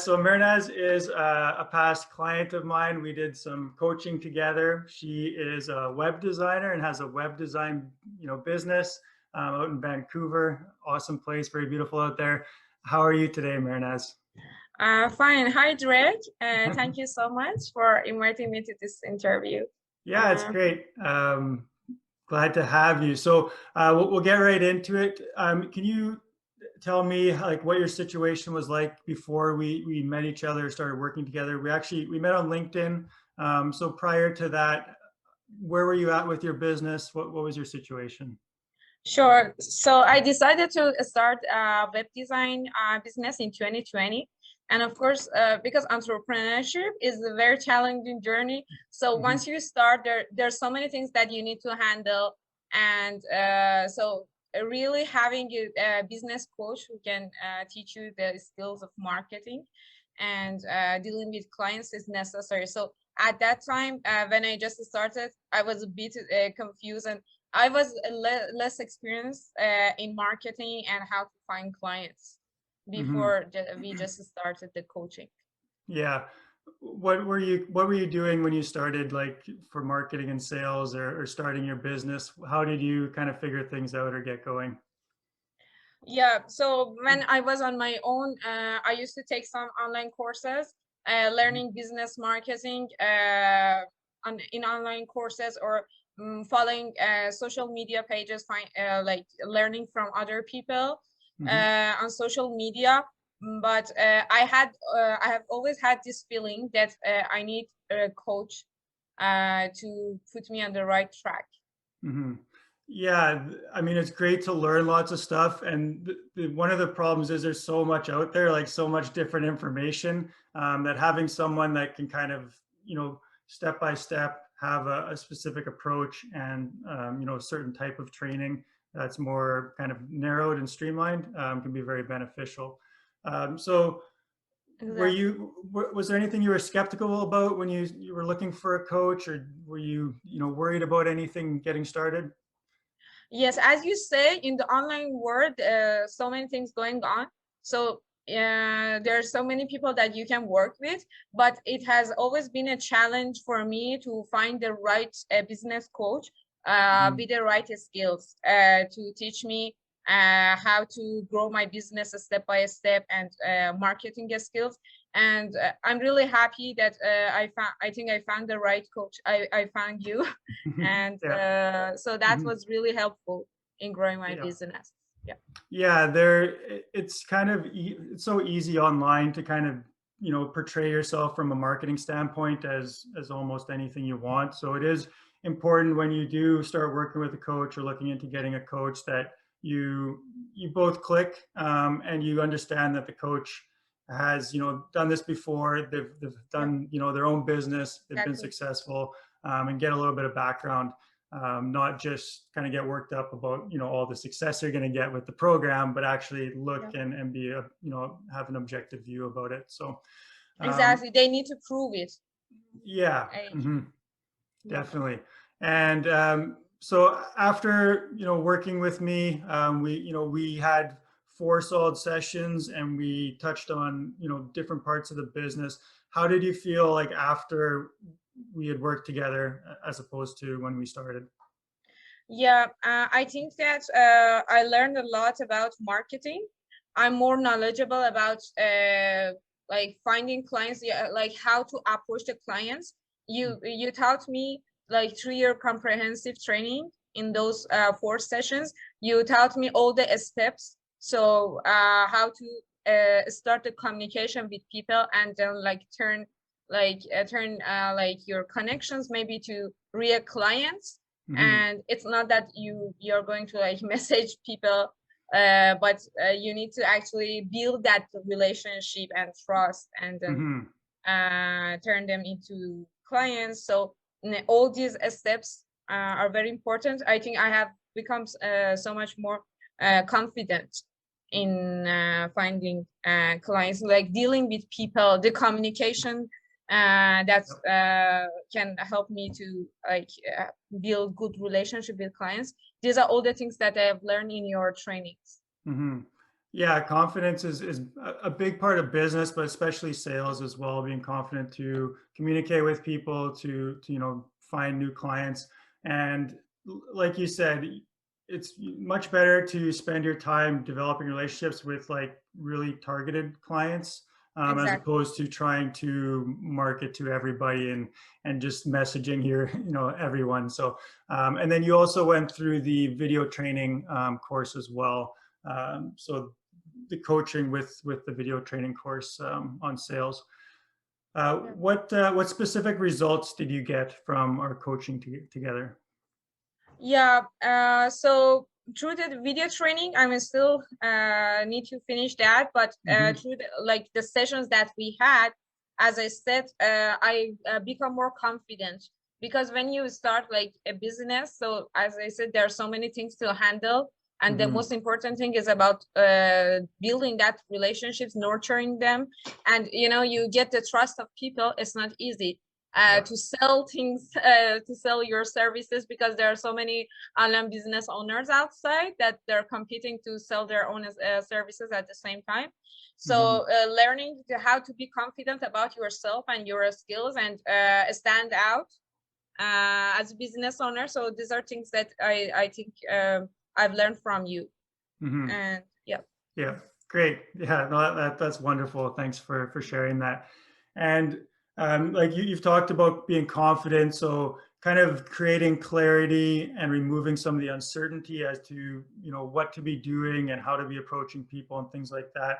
so Mehrnaz is a past client of mine. We did some coaching together. She is a web designer and has a web design, business out in Vancouver. Awesome place, very beautiful out there. How are you today, Mehrnaz? Fine. Hi, Drake. Thank you so much for inviting me to this interview. Yeah, it's great. Glad to have you. So we'll get right into it. Can you tell me like what your situation was like before we met each other, started working together? We met on LinkedIn. So prior to that, where were you at with your business? What was your situation? Sure. So I decided to start a web design business in 2020. And of course, because entrepreneurship is a very challenging journey. So once you start, there's so many things that you need to handle. And so really having a business coach who can teach you the skills of marketing and dealing with clients is necessary. So at that time, when I just started, I was a bit confused, and I was less experienced in marketing and how to find clients before we just started the coaching. Yeah. What were you doing when you started, like for marketing and sales or starting your business? How did you kind of figure things out or get going? Yeah, so when I was on my own, I used to take some online courses, learning business marketing in online courses, or following social media pages, like learning from other people on social media. But I have always had this feeling that I need a coach to put me on the right track. Yeah, I mean, it's great to learn lots of stuff. And one of the problems is there's so much out there, like so much different information, that having someone that can kind of, step by step have a specific approach and, a certain type of training that's more kind of narrowed and streamlined, can be very beneficial. So was there anything you were skeptical about when you were looking for a coach, or were you, worried about anything getting started? Yes, as you say, in the online world, so many things going on. So there are so many people that you can work with, but it has always been a challenge for me to find the right business coach with the right skills to teach me how to grow my business step by step, and marketing skills. And I'm really happy that I think I found the right coach. I found you. And so that was really helpful in growing my business. Yeah, it's kind of it's so easy online to kind of, portray yourself from a marketing standpoint as almost anything you want. So it is important when you do start working with a coach or looking into getting a coach that you both click, and you understand that the coach has, done this before. They've done, their own business. They've been successful, and get a little bit of background. Not just kind of get worked up about, all the success you're going to get with the program, but actually look and be have an objective view about it. So exactly, they need to prove it. Yeah, definitely. And so after, working with me, we had 4 solid sessions, and we touched on, different parts of the business. How did you feel like after we had worked together as opposed to when we started? Yeah, I think that I learned a lot about marketing. I'm more knowledgeable about like finding clients, like how to approach the clients. You taught me, like through your comprehensive training in those 4 sessions, you taught me all the steps. So how to start the communication with people, and then like turn like your connections maybe to real clients. And it's not that you're going to like message people, but you need to actually build that relationship and trust, and then turn them into clients. So all these steps are very important. I think I have become so much more confident in finding clients, like dealing with people, the communication that can help me to like build good relationship with clients. These are all the things that I have learned in your trainings. Yeah, confidence is a big part of business, but especially sales as well. Being confident to communicate with people, to find new clients, and like you said, it's much better to spend your time developing relationships with like really targeted clients, as Exactly. opposed to trying to market to everybody and just messaging here, everyone. So, and then you also went through the video training course as well. So the coaching with the video training course on sales. Yeah. What specific results did you get from our coaching together? Yeah, so through the video training, I'm still need to finish that, but Hmm. through like the sessions that we had, as I said, I become more confident because when you start like a business, so as I said, there are so many things to handle, and the Hmm. most important thing is about building that relationships, nurturing them, and you get the trust of people. It's not easy Yeah. to sell things, to sell your services, because there are so many online business owners outside that they're competing to sell their own services at the same time. Hmm. So learning how to be confident about yourself and your skills and stand out as a business owner. So these are things that I think I've learned from you. Hmm. And yeah. Yeah, great. Yeah, no, that's wonderful. Thanks for sharing that. And like you've talked about being confident, so kind of creating clarity and removing some of the uncertainty as to what to be doing and how to be approaching people and things like that.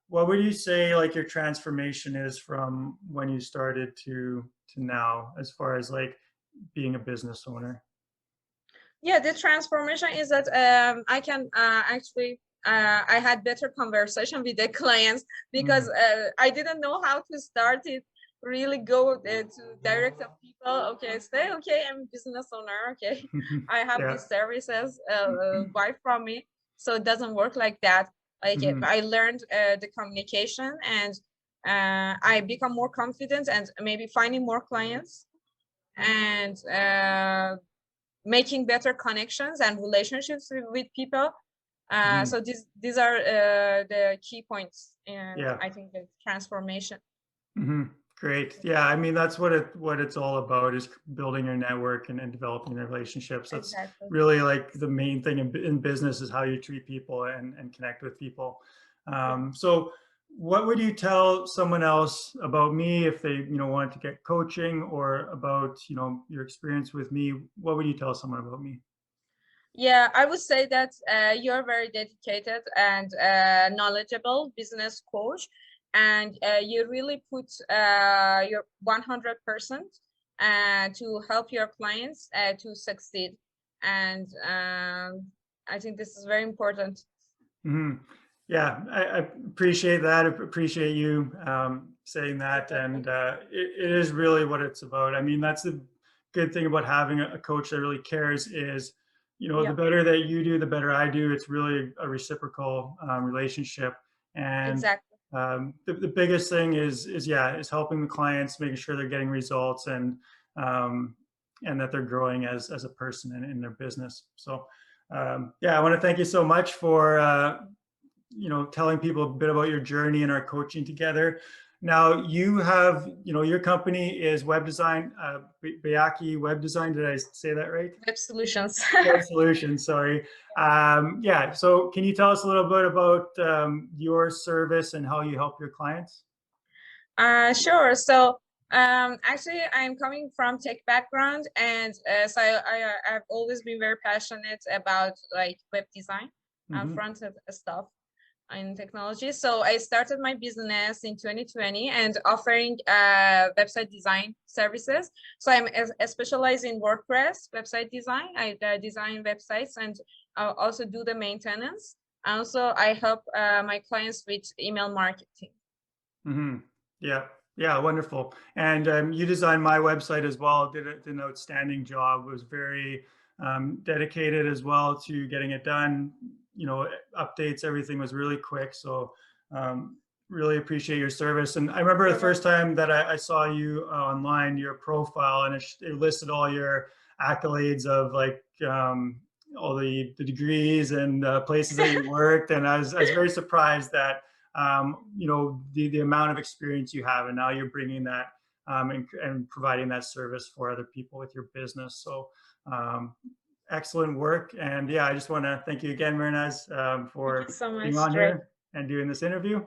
What would you say like your transformation is from when you started to now, as far as like being a business owner? Yeah, the transformation is that I can actually I had better conversation with the clients because Mm. I didn't know how to start it. Really go to direct of people. Okay, say okay, I'm a business owner. Okay, I have Yeah. these services. Buy from me. So it doesn't work like that. Like Hmm. I learned the communication, and I become more confident and maybe finding more clients and making better connections and relationships with people. Hmm. So these are the key points in, Yeah. I think, the transformation. Hmm. Great. Yeah, I mean that's what it's all about, is building your network and developing the relationships. That's Exactly. really like the main thing in business, is how you treat people and connect with people. Yeah. So what would you tell someone else about me if they wanted to get coaching, or about your experience with me? What would you tell someone about me? Yeah, I would say that you're very dedicated and knowledgeable business coach, and you really put your 100% to help your clients to succeed. And I think this is very important. Hmm. Yeah, I appreciate that. I appreciate you saying You're that, welcome. and it is really what it's about. I mean, that's the good thing about having a coach that really cares, is, the Yeah, better that you do, the better I do. It's really a reciprocal relationship, and exactly. the biggest thing is helping the clients, making sure they're getting results, um, and that they're growing as a person in their business. So. Yeah, I want to thank you so much for telling people a bit about your journey and our coaching together. Now you have, your company is web design, Bayaki Web Design. Did I say that right? Web solutions. Web Solutions. Sorry. Yeah. So can you tell us a little bit about your service and how you help your clients? Sure. So actually, I'm coming from tech background, and so I've always been very passionate about like web design and Hmm. front end stuff in technology. So I started my business in 2020 and offering website design services. So I'm specialized in WordPress website design. I design websites and also do the maintenance. Also, I help my clients with email marketing. Hmm. Yeah. Yeah. Wonderful. And you designed my website as well. Did an outstanding job. Was very dedicated as well to getting it done. Updates, everything was really quick. So really appreciate your service. And I remember the You're first welcome. time that I saw you online, your profile, and it listed all your accolades of like all the degrees and places that you worked, and I was very surprised that you know, the amount of experience you have, and now you're bringing that and providing that service for other people with your business. So excellent work. And yeah, I just want to thank you again, Mehrnaz, Thank you for so being much, on Dre. here and doing this interview.